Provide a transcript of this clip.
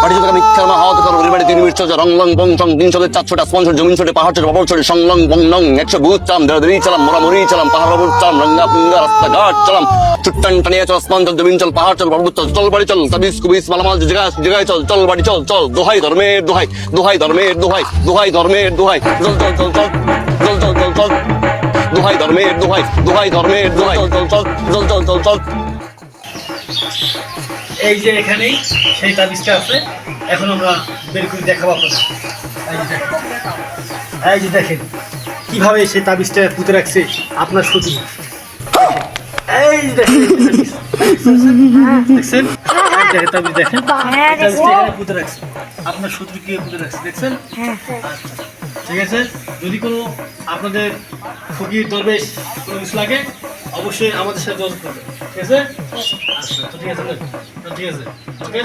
পাঠিয়ে তোকে মিথ্যার মা হাওয়া তোকে রিবাড়ি 3 মিনিট চলে রং লং বং চং 300 400টা স্পন্সর জমিন ছোটে পাহাড় ছোটে বাবল ছোটে সংলং বং নং 100 ভূত চালাম দড়ি চালাম মোরামুরি চালাম পাহাড় বাবুর চালাম রঙ্গা পুঙ্গা রাস্তাঘাট চালাম চুট্টান টানিয়ে চল স্পন্সর জমিন চল পাহাড় চল বাবুর চল বাড়ি চল তাবিজ কুবিজ মালামাল জায়গায় চল বাড়ি চল দোহাই ধর্মের দোহাই ধর্মের দোহাই ধর্মের দোহাই চল দোহাই ধর্মের দোহাই ধর্মের চল। এই যে এখানেই সেই তাবিজটা আছে, এখন আমরা বের করে দেখাবো আপনাদের। এই যে দেখেন কিভাবে সেই তাবিজটা পুঁতে রাখছে আপনার সতী। এই যে দেখেন দেখছেন, দেখেন তাবিজ দেখেন, তাবিজটা এখানে পুঁতে রাখছে আপনার শত্রুকে পুঁতে রাখছে, দেখছেন? ঠিক আছে, যদি কোনো আপনাদের ফকির দরবেশ কোনো কিছু লাগে অবশ্যই আমাদের সাথে যোগাযোগ করবেন, ঠিক আছে? আচ্ছা, তো ঠিক আছে, ঠিক আছে, ওকে।